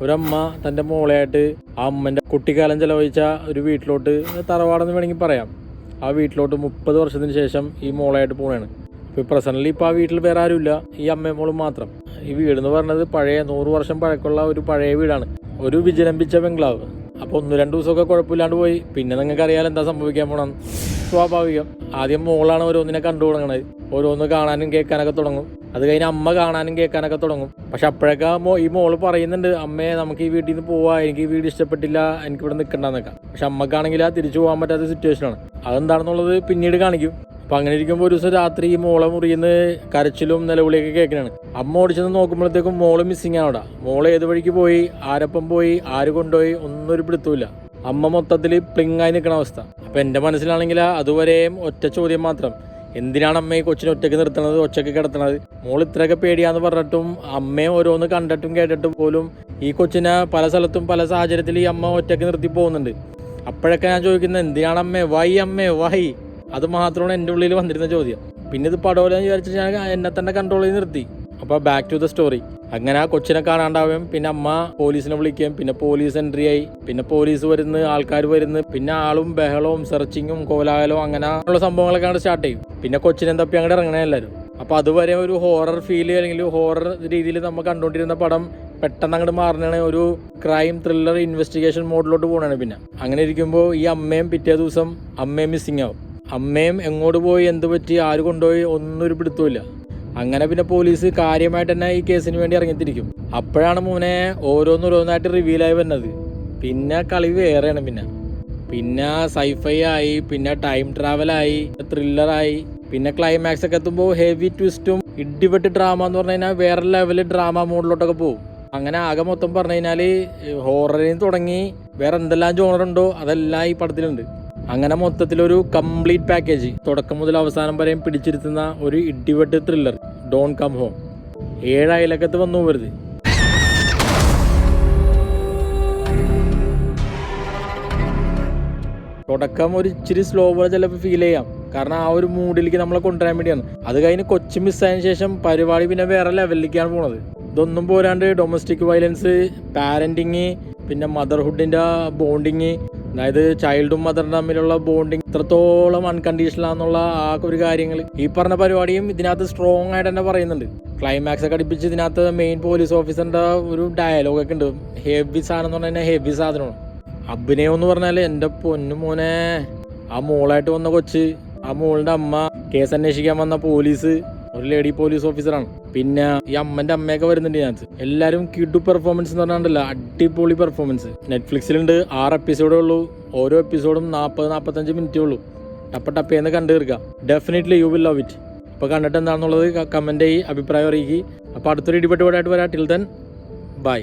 ഒരമ്മ തൻ്റെ മോളെയായിട്ട് ആ അമ്മൻ്റെ കുട്ടിക്കാലം ചെലവഴിച്ച ഒരു വീട്ടിലോട്ട്, തറവാടെന്ന് വേണമെങ്കിൽ പറയാം, ആ വീട്ടിലോട്ട് 30 വർഷത്തിന് ശേഷം ഈ മോളായിട്ട് പോവുകയാണ്. ഇപ്പോൾ പ്രസൻ്റ്ലി ഇപ്പോൾ ആ വീട്ടിൽ വേറെ ആരുമില്ല, ഈ അമ്മയും മോളും മാത്രം. ഈ വീടെന്ന് പറഞ്ഞത് പഴയ 100 വർഷം പഴക്കമുള്ള ഒരു പഴയ വീടാണ്, ഒരു വിജനമ്പിച്ച ബംഗ്ലാവ്. അപ്പോൾ 1-2 ദിവസമൊക്കെ കുഴപ്പമില്ലാണ്ട് പോയി. പിന്നെ നിങ്ങൾക്ക് അറിയാലോ എന്താ സംഭവിക്കാൻ പോകണം. സ്വാഭാവികം, ആദ്യം മോളാണ് ഓരോന്നിനെ കണ്ടു തുടങ്ങണത്, ഓരോന്ന് കാണാനും കേൾക്കാനൊക്കെ തുടങ്ങും. അത് കഴിഞ്ഞ് അമ്മ കാണാനും കേൾക്കാനൊക്കെ തുടങ്ങും. പക്ഷെ അപ്പോഴൊക്കെ ഈ മോള് പറയുന്നുണ്ട്, അമ്മയെ നമുക്ക് ഈ വീട്ടിൽ നിന്ന് പോവാം, എനിക്ക് ഈ വീട് ഇഷ്ടപ്പെട്ടില്ല, എനിക്കിവിടെ നിൽക്കണ്ടെന്നൊക്കെ. പക്ഷെ അമ്മക്കാണെങ്കിൽ തിരിച്ചു പോകാൻ പറ്റാത്ത സിറ്റുവേഷനാണ്. അതെന്താണെന്നുള്ളത് പിന്നീട് കാണിക്കും. അപ്പം അങ്ങനെ ഇരിക്കുമ്പോൾ ഒരു ദിവസം രാത്രി ഈ മോളെ മുറിയുന്ന കരച്ചിലും നിലവിളിയൊക്കെ കേൾക്കണാണ്. അമ്മ ഓടിച്ചെന്ന് നോക്കുമ്പോഴത്തേക്കും മോള് മിസ്സിങ് ആണ് അവിടെ. മോള് ഏത് വഴിക്ക് പോയി, ആരപ്പം പോയി, ആര് കൊണ്ടുപോയി, ഒന്നും ഒരു പിടുത്തമില്ല. അമ്മ മൊത്തത്തിൽ പ്ലിങ്ങായി നിൽക്കണ അവസ്ഥ. അപ്പം എൻ്റെ മനസ്സിലാണെങ്കിൽ അതുവരെയും ഒറ്റ ചോദ്യം മാത്രം, എന്തിനാണ് അമ്മ ഈ കൊച്ചിനെ ഒറ്റയ്ക്ക് നിർത്തണത്, ഒറ്റയ്ക്ക് കിടത്തണത്? മോൾ ഇത്രയൊക്കെ പേടിയാന്ന് പറഞ്ഞിട്ടും അമ്മയെ ഓരോന്ന് കണ്ടിട്ടും കേട്ടിട്ടും പോലും ഈ കൊച്ചിനെ പല സ്ഥലത്തും പല സാഹചര്യത്തിൽ ഈ അമ്മ ഒറ്റയ്ക്ക് നിർത്തി പോകുന്നുണ്ട്. അപ്പോഴൊക്കെ ഞാൻ ചോദിക്കുന്നത്, എന്തിനാണ് അമ്മേ, വൈ? അത് മാത്രമാണ് എൻ്റെ ഉള്ളിൽ വന്നിരുന്ന ചോദ്യം. പിന്നെ ഇത് പടവലെന്ന് വിചാരിച്ചിട്ട് ഞാൻ എന്നെ തന്നെ കൺട്രോൾ ചെയ്ത് നിർത്തി. അപ്പോൾ ബാക്ക് ടു ദ സ്റ്റോറി. അങ്ങനെ ആ കൊച്ചിനെ കാണാണ്ടാവുകയും പിന്നെ അമ്മ പോലീസിനെ വിളിക്കുകയും പിന്നെ പോലീസ് എൻട്രി ആയി. പിന്നെ പോലീസ് വരുന്നു, ആൾക്കാർ വരുന്നു, പിന്നെ ആളും ബഹളവും സെർച്ചിങ്ങും കോലാഹലവും അങ്ങനെ ഉള്ള സംഭവങ്ങളൊക്കെ അങ്ങോട്ട് സ്റ്റാർട്ട് ചെയ്യും. പിന്നെ കൊച്ചിനെ തപ്പി അങ്ങോട്ട് ഇറങ്ങണേ എല്ലാവരും. അപ്പോൾ അതുവരെ ഒരു ഹൊറർ ഫീൽ അല്ലെങ്കിൽ ഹൊറർ രീതിയിൽ നമ്മൾ കണ്ടുകൊണ്ടിരുന്ന പടം പെട്ടെന്ന് അങ്ങോട്ട് മാറുന്നതാണ് ഒരു ക്രൈം ത്രില്ലർ ഇൻവെസ്റ്റിഗേഷൻ മോഡിലോട്ട് പോകണാണ്. പിന്നെ അങ്ങനെ ഇരിക്കുമ്പോൾ ഈ അമ്മയും പിറ്റേ ദിവസം അമ്മയും മിസ്സിങ് ആവും. അമ്മയും എങ്ങോട്ട് പോയി, എന്ത് പറ്റി, ആര് കൊണ്ടുപോയി, ഒന്നും ഒരു പിടുത്തമില്ല. അങ്ങനെ പിന്നെ പോലീസ് കാര്യമായിട്ട് തന്നെ ഈ കേസിന് വേണ്ടി ഇറങ്ങിത്തിരിക്കും. അപ്പോഴാണ് മോനെ ഓരോന്നോരോന്നായിട്ട് റിവീലായി വരുന്നത്. പിന്നെ കളി വേറെയാണ്. പിന്നെ സൈഫൈ ആയി, പിന്നെ ടൈം ട്രാവലായി, ത്രില്ലറായി, പിന്നെ ക്ലൈമാക്സ് ഒക്കെ എത്തുമ്പോൾ ഹെവി ട്വിസ്റ്റും ഇടിവെട്ട് ഡ്രാമ എന്ന് പറഞ്ഞു കഴിഞ്ഞാൽ വേറെ ലെവല് ഡ്രാമ മോഡിലോട്ടൊക്കെ പോകും. അങ്ങനെ ആകെ മൊത്തം പറഞ്ഞു കഴിഞ്ഞാൽ ഹൊററിൽ തുടങ്ങി വേറെ എന്തെല്ലാം ജോണറുണ്ടോ അതെല്ലാം ഈ പടത്തിലുണ്ട്. അങ്ങനെ മൊത്തത്തിലൊരു കംപ്ലീറ്റ് പാക്കേജ്, തുടക്കം മുതൽ അവസാനം വരെയും പിടിച്ചിരുത്തുന്ന ഒരു ഇടിവെട്ട് ത്രില്ലർ, ഡോണ്ട് കം ഹോം. 7 അയലക്കത്ത് വന്നു പോകരുത്. തുടക്കം ഒരു ഇച്ചിരി സ്ലോ പോലെ ചിലപ്പോൾ ഫീൽ ചെയ്യാം, കാരണം ആ ഒരു മൂഡിലേക്ക് നമ്മളെ കൊണ്ടുവരാൻ വേണ്ടിയാണ്. അത് കഴിഞ്ഞ് കൊച്ചു മിസ്സായതിനു ശേഷം പരിപാടി പിന്നെ വേറെ ലെവലിലേക്കാണ് പോണത്. ഇതൊന്നും പോരാണ്ട് ഡൊമസ്റ്റിക് വയലൻസ്, പാരന്റിങ്, പിന്നെ മദർഹുഡിൻ്റെ ബോണ്ടിങ്, അതായത് ചൈൽഡും മദറും തമ്മിലുള്ള ബോണ്ടിങ് ഇത്രത്തോളം അൺകണ്ടീഷണലാന്നുള്ള ആ ഒരു കാര്യങ്ങൾ ഈ പറഞ്ഞ പരിപാടിയും ഇതിനകത്ത് സ്ട്രോങ് ആയിട്ട് തന്നെ പറയുന്നുണ്ട്. ക്ലൈമാക്സ് ഒക്കെ അടുപ്പിച്ച് ഇതിനകത്ത് മെയിൻ പോലീസ് ഓഫീസറിൻ്റെ ഒരു ഡയലോഗൊക്കെ ഉണ്ട്. ഹെവി സാധനം എന്ന് പറഞ്ഞാൽ ഹെവി സാധനമാണ്. അഭിനയം എന്ന് പറഞ്ഞാൽ എൻ്റെ പൊന്നു മോനെ, ആ മോളായിട്ട് വന്ന കൊച്ച്, ആ മോളുടെ അമ്മ, കേസ് അന്വേഷിക്കാൻ വന്ന പോലീസ്, ഒരു ലേഡി പോലീസ് ഓഫീസറാണ്. പിന്നെ ഈ അമ്മൻ്റെ അമ്മയൊക്കെ വരുന്നുണ്ട് ഇതിനകത്ത്. എല്ലാവരും കിഡു പെർഫോമൻസ് എന്ന് പറഞ്ഞാണ്ടല്ലോ, അടിപൊളി പെർഫോമൻസ്. നെറ്റ്ഫ്ലിക്സിലുണ്ട്, 6 എപ്പിസോഡേ ഉള്ളൂ. ഓരോ എപ്പിസോഡും 40-45 മിനിറ്റേ ഉള്ളൂ. ടപ്പേന്ന് കണ്ടു തീർക്കാം. Definitely you will love it. അപ്പോൾ കണ്ടിട്ട് എന്താണെന്നുള്ളത് കമൻറ്റ് ചെയ്യ്, അഭിപ്രായം അറിയിക്കുക. അപ്പോൾ അടുത്തൊരു ഇടിപെട്ടുപാടായിട്ട് വരാം. Till then bye.